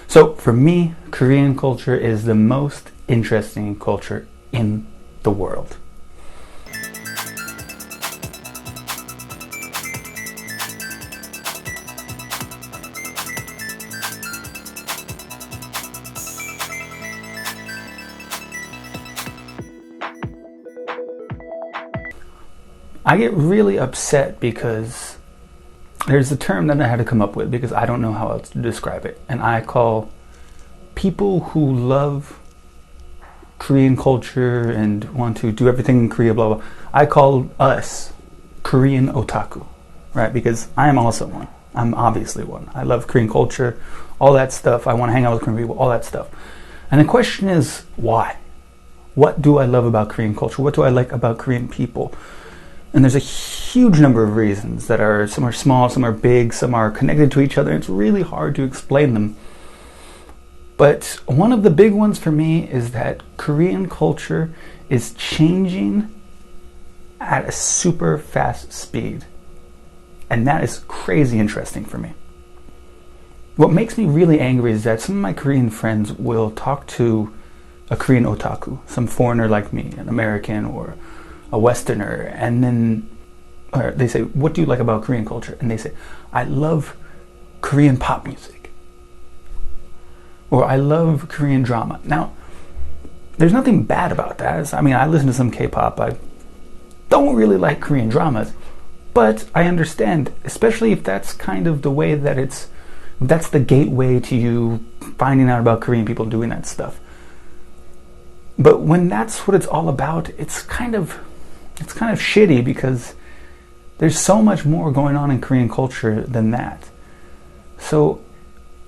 So for me, Korean culture is the most interesting culture in the world. I get really upset because there's a term that I had to come up with because I don't know how else to describe it. And I call people who love Korean culture and want to do everything in Korea, blah, blah. I call us Korean otaku, right? Because I am also one. I'm obviously one. I love Korean culture, all that stuff. I want to hang out with Korean people, all that stuff. And the question is, why? What do I love about Korean culture? What do I like about Korean people? And there's a huge number of reasons that are, some are small, some are big, some are connected to each other. It's really hard to explain them. But one of the big ones for me is that Korean culture is changing at a super fast speed. And that is crazy interesting for me. What makes me really angry is that some of my Korean friends will talk to a Korean otaku, some foreigner like me, an American or a Westerner, and then they say, what do you like about Korean culture? And they say, I love Korean pop music. Or I love Korean drama. Now, there's nothing bad about that. I mean, I listen to some K-pop. I don't really like Korean dramas. But I understand, especially if that's kind of the way that that's the gateway to you finding out about Korean people doing that stuff. But when that's what it's all about, it's kind of shitty because there's so much more going on in Korean culture than that. So,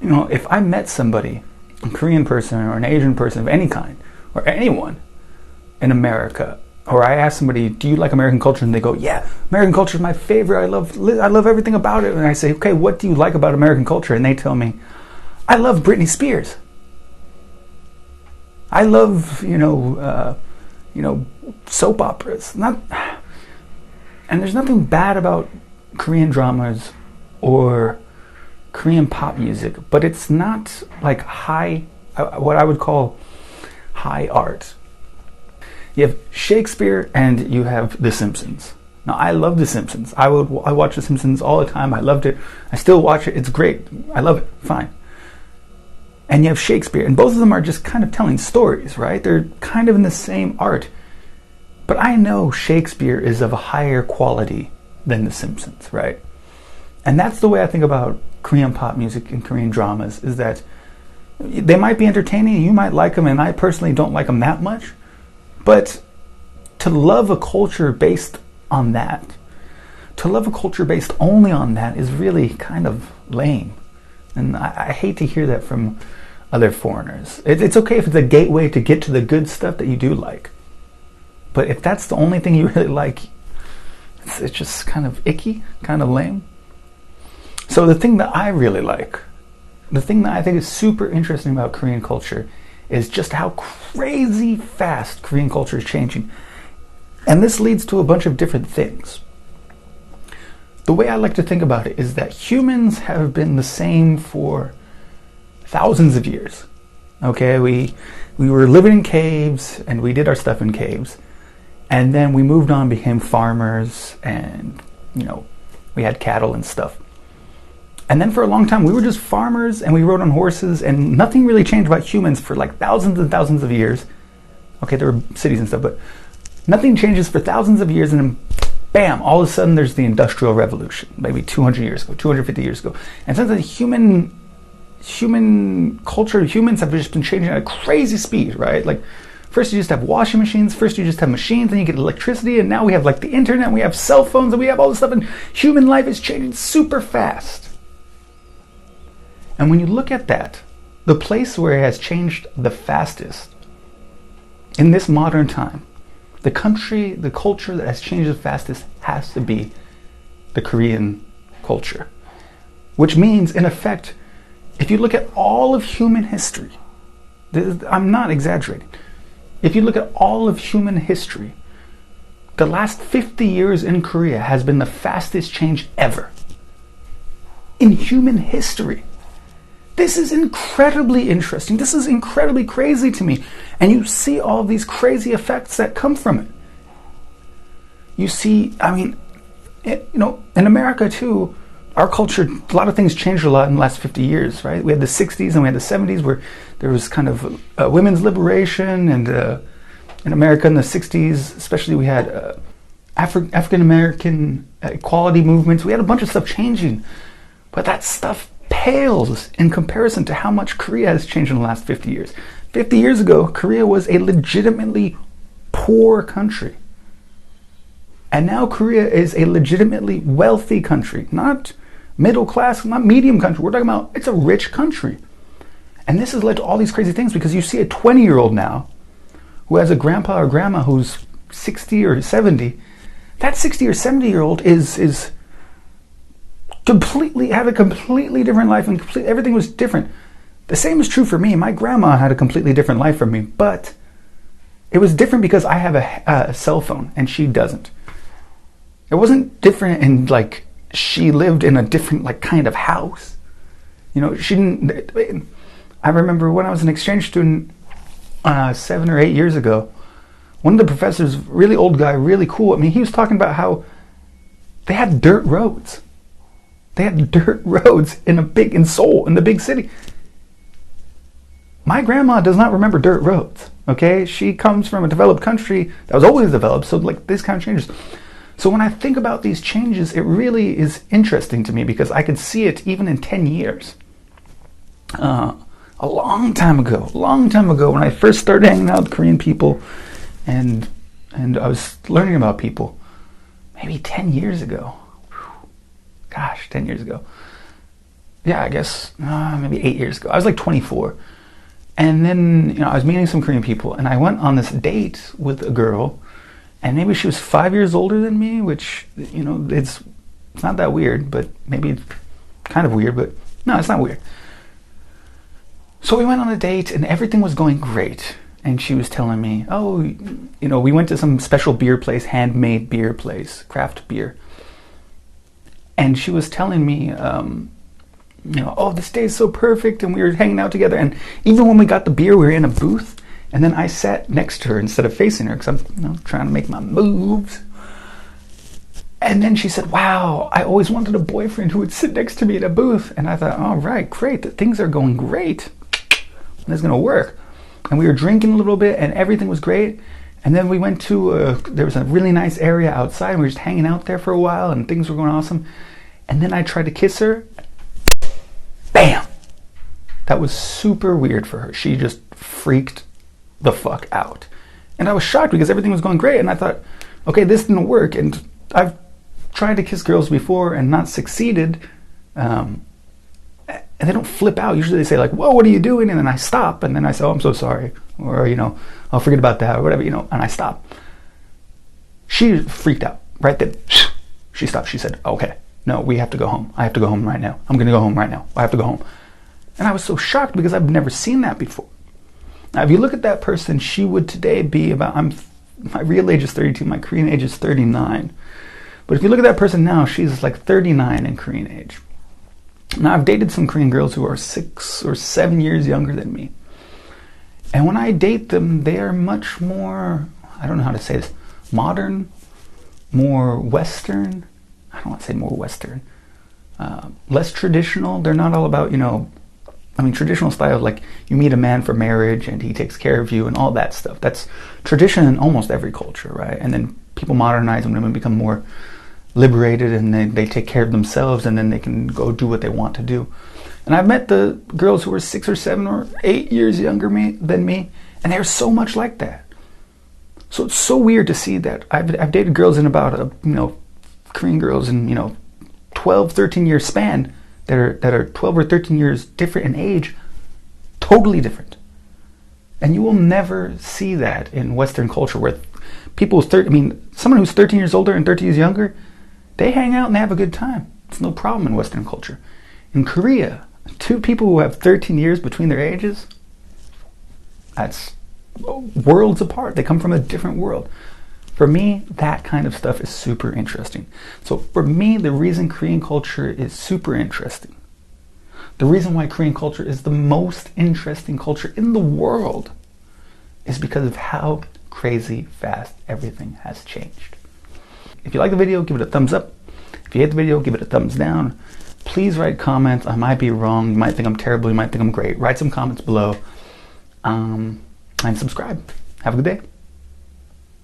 you know, if I met somebody, a Korean person or an Asian person of any kind, or anyone in America, or I ask somebody, do you like American culture? And they go, yeah, American culture is my favorite. I love everything about it. And I say, okay, what do you like about American culture? And they tell me, I love Britney Spears. I love, soap operas. And there's nothing bad about Korean dramas or Korean pop music, but it's not like what I would call high art. You have Shakespeare and you have The Simpsons. Now, I love The Simpsons. I watch The Simpsons all the time. I loved it. I still watch it. It's great. I love it. Fine. And you have Shakespeare, and both of them are just kind of telling stories, right? They're kind of in the same art. But I know Shakespeare is of a higher quality than The Simpsons, right? And that's the way I think about Korean pop music and Korean dramas, is that they might be entertaining, you might like them, and I personally don't like them that much. But to love a culture based on that, to love a culture based only on that is really kind of lame. And I hate to hear that from other foreigners. It's okay if it's a gateway to get to the good stuff that you do like. But if that's the only thing you really like, it's just kind of icky, kind of lame. So the thing that I really like, the thing that I think is super interesting about Korean culture is just how crazy fast Korean culture is changing. And this leads to a bunch of different things. The way I like to think about it is that humans have been the same for thousands of years. Okay, we were living in caves and we did our stuff in caves. And then we moved on, became farmers, and, we had cattle and stuff. And then for a long time, we were just farmers and we rode on horses, and nothing really changed about humans for like thousands and thousands of years. Okay, there were cities and stuff, but nothing changes for thousands of years, and then bam, all of a sudden there's the Industrial Revolution, maybe 200 years ago, 250 years ago. And since then, human culture, humans have just been changing at a crazy speed, right? Like, first you just have washing machines, first you just have machines, then you get electricity, and now we have like the internet, we have cell phones, and we have all this stuff, and human life is changing super fast. And when you look at that, the place where it has changed the fastest in this modern time, the country, the culture that has changed the fastest has to be the Korean culture. Which means, in effect, if you look at all of human history, I'm not exaggerating, if you look at all of human history, the last 50 years in Korea has been the fastest change ever. In human history. this is incredibly interesting. This is incredibly crazy to me. And you see all these crazy effects that come from it. You see, in America too, our culture, a lot of things changed a lot in the last 50 years, right? We had the 60s and we had the 70s where there was kind of women's liberation, and in America in the 60s, especially, we had African-American equality movements. We had a bunch of stuff changing, but that stuff pales in comparison to how much Korea has changed in the last 50 years. 50 years ago, Korea was a legitimately poor country. And now Korea is a legitimately wealthy country, not middle class, not medium country. We're talking about, it's a rich country. And this has led to all these crazy things, because you see a 20-year-old now who has a grandpa or grandma who's 60 or 70. That 60 or 70-year-old is completely, had a completely different life, and everything was different. The same is true for me. My grandma had a completely different life from me, but it was different because I have a cell phone and she doesn't. It wasn't different in like she lived in a different like kind of house. You know, she didn't. I remember when I was an exchange student 7 or 8 years ago, one of the professors, really old guy, really cool. I mean, he was talking about how they had dirt roads. They had dirt roads in Seoul, in the big city. My grandma does not remember dirt roads, okay? She comes from a developed country that was always developed, so like this kind of changes. So when I think about these changes, it really is interesting to me, because I could see it even in 10 years. A long time ago, when I first started hanging out with Korean people and I was learning about people, maybe 10 years ago. Gosh, 10 years ago. Yeah, I guess maybe 8 years ago. I was like 24. And then, I was meeting some Korean people, and I went on this date with a girl, and maybe she was 5 years older than me, which, it's not that weird, but maybe it's kind of weird, but no, it's not weird. So we went on a date, and everything was going great. And she was telling me, we went to some special beer place, handmade beer place, craft beer. And she was telling me, this day is so perfect, and we were hanging out together. And even when we got the beer, we were in a booth, and then I sat next to her instead of facing her, because I'm trying to make my moves. And then she said, wow, I always wanted a boyfriend who would sit next to me in a booth. And I thought, all right, great, things are going great. This is going to work. And we were drinking a little bit, and everything was great. And then we went to, there was a really nice area outside, and we were just hanging out there for a while, and things were going awesome. And then I tried to kiss her. Bam! That was super weird for her. She just freaked the fuck out. And I was shocked, because everything was going great, and I thought, okay, this didn't work. And I've tried to kiss girls before and not succeeded. And they don't flip out. Usually they say like, whoa, what are you doing? And then I stop, and then I say, oh, I'm so sorry. Or, I'll forget about that, or whatever, and I stop. She freaked out right then. She stopped. She said, okay, no, we have to go home. I have to go home right now. I'm going to go home right now. I have to go home. And I was so shocked, because I've never seen that before. Now, if you look at that person, she would today be about, my real age is 32, my Korean age is 39. But if you look at that person now, she's like 39 in Korean age. Now, I've dated some Korean girls who are 6 or 7 years younger than me. And when I date them, they are much more, I don't know how to say this, modern, more Western. I don't want to say more Western. Less traditional. They're not all about, traditional style, like you meet a man for marriage and he takes care of you and all that stuff. That's tradition in almost every culture, right? And then people modernize and women become more liberated, and they take care of themselves, and then they can go do what they want to do. And I've met the girls who were 6 or 7 or 8 years younger than me, and they're so much like that. So it's so weird to see that. I've dated girls in about Korean girls in 12, 13 year span that are 12 or 13 years different in age, totally different. And you will never see that in Western culture, where people someone who's 13 years older and 30 years younger, they hang out and they have a good time. It's no problem in Western culture. In Korea, 2 people who have 13 years between their ages, that's worlds apart. They come from a different world. For me, that kind of stuff is super interesting. So for me, the reason Korean culture is super interesting, The reason why Korean culture is the most interesting culture in the world is because of how crazy fast everything has changed. If you like the video, give it a thumbs up. If you hate the video, give it a thumbs down. Please write comments. I might be wrong. You might think I'm terrible. You might think I'm great. Write some comments below. And subscribe. Have a good day.